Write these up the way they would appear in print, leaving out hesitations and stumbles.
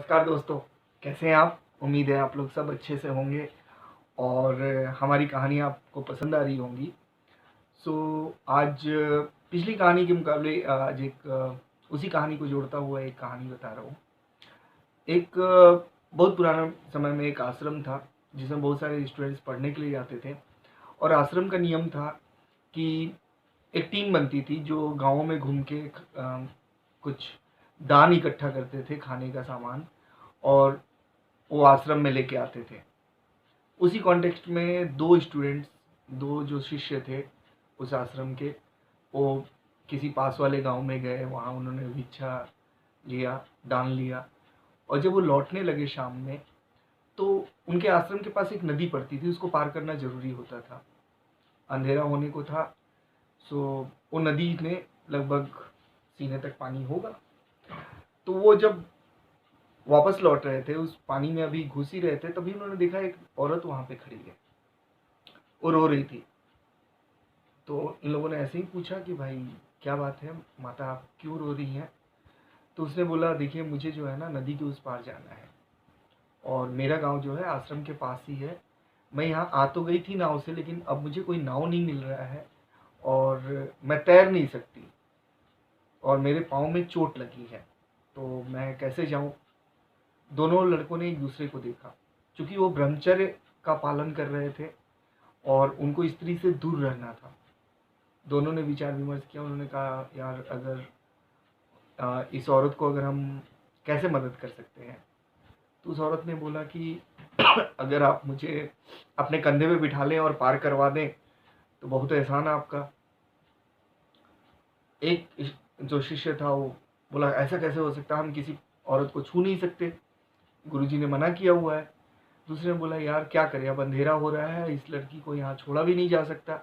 नमस्कार दोस्तों, कैसे हैं आप? उम्मीद है आप लोग सब अच्छे से होंगे और हमारी कहानी आपको पसंद आ रही होंगी। आज पिछली कहानी के मुकाबले आज एक उसी कहानी को जोड़ता हुआ एक कहानी बता रहा हूँ। एक बहुत पुराना समय में एक आश्रम था जिसमें बहुत सारे स्टूडेंट्स पढ़ने के लिए जाते थे और आश्रम का नियम था कि एक टीम बनती थी जो गाँवों में घूम के कुछ दान इकट्ठा करते थे, खाने का सामान, और वो आश्रम में लेके आते थे। उसी कॉन्टेक्स्ट में दो जो शिष्य थे उस आश्रम के, वो किसी पास वाले गांव में गए। वहाँ उन्होंने भिक्षा लिया, दान लिया, और जब वो लौटने लगे शाम में, तो उनके आश्रम के पास एक नदी पड़ती थी, उसको पार करना जरूरी होता था। अंधेरा होने को था। सो वो नदी में लगभग सीने तक पानी होगा। तो वो जब वापस लौट रहे थे, उस पानी में अभी घुस ही रहे थे, तभी उन्होंने देखा एक औरत वहां पे खड़ी है, वो रो रही थी। तो इन लोगों ने ऐसे ही पूछा कि भाई क्या बात है माता, आप क्यों रो रही हैं? तो उसने बोला, देखिए मुझे जो है ना नदी के उस पार जाना है, और मेरा गांव जो है आश्रम के पास ही है। मैं यहाँ आ तो गई थी नाव से, लेकिन अब मुझे कोई नाव नहीं मिल रहा है और मैं तैर नहीं सकती, और मेरे पाँव में चोट लगी है, तो मैं कैसे जाऊं? दोनों लड़कों ने एक दूसरे को देखा। क्योंकि वो ब्रह्मचर्य का पालन कर रहे थे और उनको स्त्री से दूर रहना था। दोनों ने विचार विमर्श किया। उन्होंने कहा, यार अगर इस औरत को अगर हम कैसे मदद कर सकते हैं? तो उस औरत ने बोला कि अगर आप मुझे अपने कंधे पे बिठा लें और पार करवा दें तो बहुत एहसान है आपका। एक जो शिष्य था वो बोला, ऐसा कैसे हो सकता, हम किसी औरत को छू नहीं सकते, गुरुजी ने मना किया हुआ है। दूसरे ने बोला, यार क्या करें, अब अंधेरा हो रहा है, इस लड़की को यहाँ छोड़ा भी नहीं जा सकता।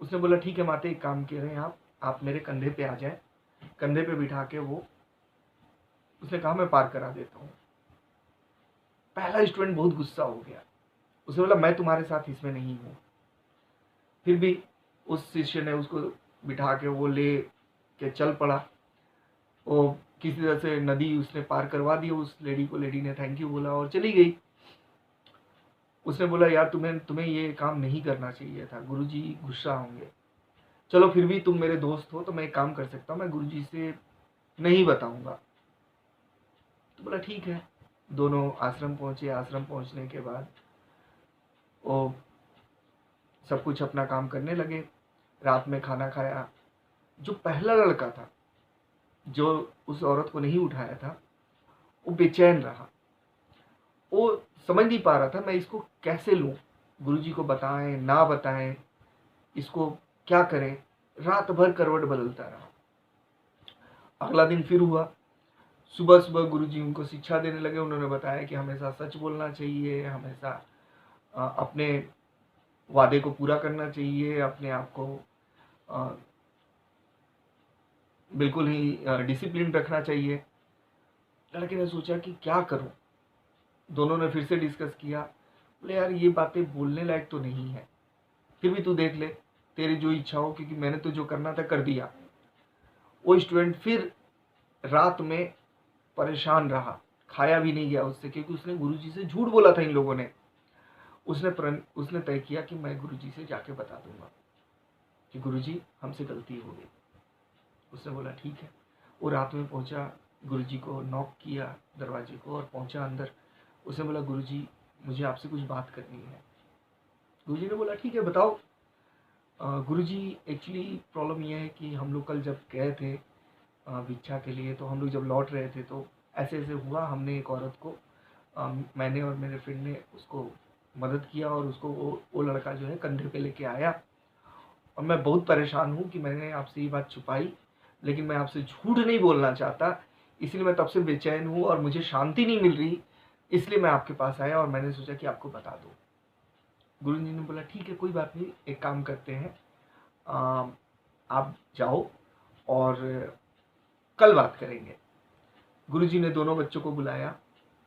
उसने बोला, ठीक है माते, एक काम कर रहे हैं आप मेरे कंधे पे आ जाए। कंधे पे बिठा के वो, उसने कहा, मैं पार करा देता हूँ। पहला स्टूडेंट बहुत गुस्सा हो गया। उसने बोला, मैं तुम्हारे साथ इसमें नहीं हूँ। फिर भी उस शिष्य ने उसको बिठा के वो ले के चल पड़ा। वो किसी तरह से नदी उसने पार करवा दी उस लेडी को। लेडी ने थैंक यू बोला और चली गई। उसने बोला, यार तुम्हें तुम्हें ये काम नहीं करना चाहिए था, गुरुजी गुस्सा होंगे। चलो फिर भी तुम मेरे दोस्त हो तो मैं एक काम कर सकता हूँ, मैं गुरुजी से नहीं बताऊंगा। तो बोला ठीक है। दोनों आश्रम पहुंचे। आश्रम पहुंचने के बाद वो सब कुछ अपना काम करने लगे। रात में खाना खाया। जो पहला लड़का था जो उस औरत को नहीं उठाया था, वो बेचैन रहा। वो समझ नहीं पा रहा था, मैं इसको कैसे लूं, गुरुजी को बताएं ना बताएं, इसको क्या करें। रात भर करवट बदलता रहा। अगला दिन फिर हुआ। सुबह सुबह गुरुजी उनको शिक्षा देने लगे। उन्होंने बताया कि हमेशा सच बोलना चाहिए, हमेशा अपने वादे को पूरा करना चाहिए, अपने आप को बिल्कुल ही डिसिप्लिन रखना चाहिए। लड़के ने सोचा कि क्या करूं। दोनों ने फिर से डिस्कस किया। बोले, यार ये बातें बोलने लायक तो नहीं है, फिर भी तू देख ले, तेरी जो इच्छा हो, क्योंकि मैंने तो जो करना था कर दिया। वो स्टूडेंट फिर रात में परेशान रहा। खाया भी नहीं गया उससे, क्योंकि उसने गुरुजी से झूठ बोला था इन लोगों ने। उसने तय किया कि मैं गुरुजी से जाके बता दूंगा कि गुरुजी हमसे गलती हो गई। उसने बोला ठीक है। वो रात में पहुंचा, गुरुजी को नॉक किया दरवाजे को और पहुंचा अंदर। उसने बोला, गुरुजी मुझे आपसे कुछ बात करनी है। गुरुजी ने बोला, ठीक है बताओ। गुरुजी एक्चुअली प्रॉब्लम यह है कि हम लोग कल जब गए थे भिक्षा के लिए, तो हम लोग जब लौट रहे थे तो ऐसे ऐसे हुआ, हमने एक औरत को मैंने और मेरे फ्रेंड ने उसको मदद किया, और उसको वो लड़का जो है कंधे पे लेके आया। और मैं बहुत परेशान हूँ कि मैंने आपसे ये बात छुपाई, लेकिन मैं आपसे झूठ नहीं बोलना चाहता, इसलिए मैं तब से बेचैन हूँ और मुझे शांति नहीं मिल रही, इसलिए मैं आपके पास आया और मैंने सोचा कि आपको बता दूँ। गुरु जी ने बोला, ठीक है कोई बात नहीं, एक काम करते हैं, आप जाओ और कल बात करेंगे। गुरु जी ने दोनों बच्चों को बुलाया।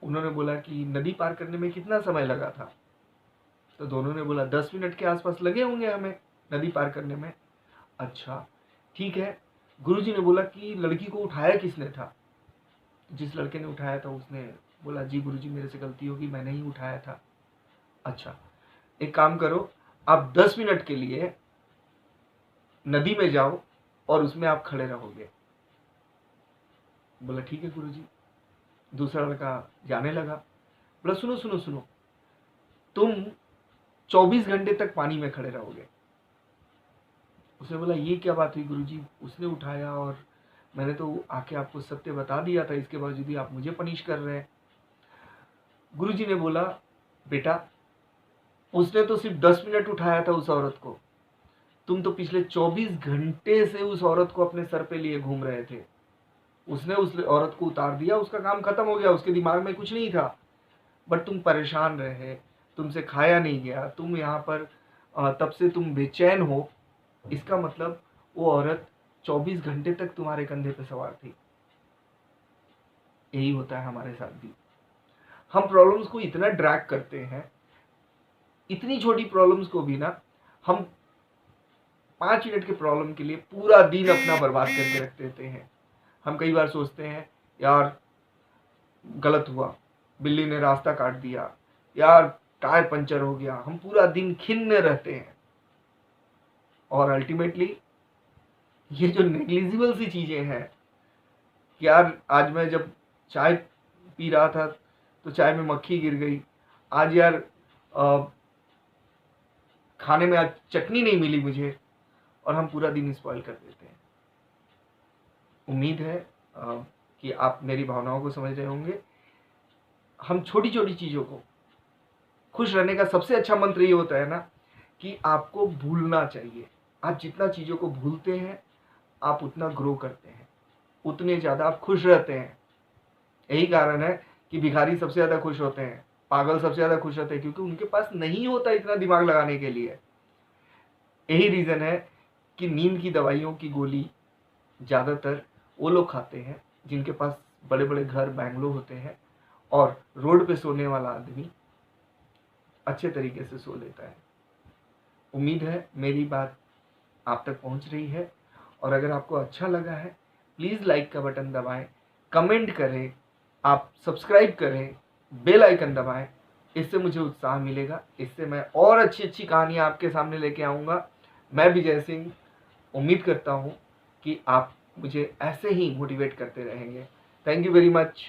उन्होंने बोला कि नदी पार करने में कितना समय लगा था? तो दोनों ने बोला 10 मिनट के आसपास लगे होंगे हमें नदी पार करने में। अच्छा ठीक है। गुरुजी ने बोला कि लड़की को उठाया किसने था? जिस लड़के ने उठाया था उसने बोला, जी गुरुजी मेरे से गलती होगी, मैंने ही उठाया था। अच्छा, एक काम करो, आप 10 मिनट के लिए नदी में जाओ और उसमें आप खड़े रहोगे। बोला ठीक है गुरुजी। दूसरा लड़का जाने लगा। बोला सुनो सुनो सुनो, तुम 24 घंटे तक पानी में खड़े रहोगे। उसने बोला ये क्या बात हुई गुरुजी, उसने उठाया और मैंने तो आके आपको सत्य बता दिया था, इसके बावजूद भी आप मुझे पनिश कर रहे हैं। गुरुजी ने बोला बेटा, उसने तो सिर्फ 10 मिनट उठाया था उस औरत को, तुम तो पिछले 24 घंटे से उस औरत को अपने सर पे लिए घूम रहे थे। उसने उस औरत को उतार दिया, उसका काम खत्म हो गया, उसके दिमाग में कुछ नहीं था, बट तुम परेशान रहे, तुमसे खाया नहीं गया, तुम यहाँ पर तब से तुम बेचैन हो। इसका मतलब वो औरत 24 घंटे तक तुम्हारे कंधे पे सवार थी। यही होता है हमारे साथ भी। हम प्रॉब्लम्स को इतना ड्रैग करते हैं, इतनी छोटी प्रॉब्लम्स को भी ना हम 5 मिनट के प्रॉब्लम के लिए पूरा दिन अपना बर्बाद करके रख देते हैं। हम कई बार सोचते हैं यार गलत हुआ, बिल्ली ने रास्ता काट दिया, यार टायर पंचर हो गया, हम पूरा दिन खिन्न रहते हैं। और अल्टीमेटली ये जो नेग्लिजिबल सी चीजें हैं, यार आज मैं जब चाय पी रहा था तो चाय में मक्खी गिर गई, आज यार खाने में आज चटनी नहीं मिली मुझे, और हम पूरा दिन स्पॉइल कर देते हैं। उम्मीद है कि आप मेरी भावनाओं को समझ रहे होंगे। हम छोटी छोटी चीज़ों को, खुश रहने का सबसे अच्छा मंत्र ये होता है ना कि आपको भूलना चाहिए। आप जितना चीज़ों को भूलते हैं आप उतना ग्रो करते हैं, उतने ज़्यादा आप खुश रहते हैं। यही कारण है कि भिखारी सबसे ज़्यादा खुश होते हैं, पागल सबसे ज़्यादा खुश होते हैं, क्योंकि उनके पास नहीं होता इतना दिमाग लगाने के लिए। यही रीज़न है कि नींद की दवाइयों की गोली ज़्यादातर वो लोग खाते हैं जिनके पास बड़े बड़े घर बैंगलो होते हैं, और रोड पे सोने वाला आदमी अच्छे तरीके से सो लेता है। उम्मीद है मेरी बात आप तक पहुंच रही है, और अगर आपको अच्छा लगा है प्लीज़ लाइक का बटन दबाएं, कमेंट करें, आप सब्सक्राइब करें, बेल आइकन दबाएं। इससे मुझे उत्साह मिलेगा, इससे मैं और अच्छी अच्छी कहानियाँ आपके सामने लेके आऊँगा। मैं विजय सिंह उम्मीद करता हूँ कि आप मुझे ऐसे ही मोटिवेट करते रहेंगे। Thank you very much.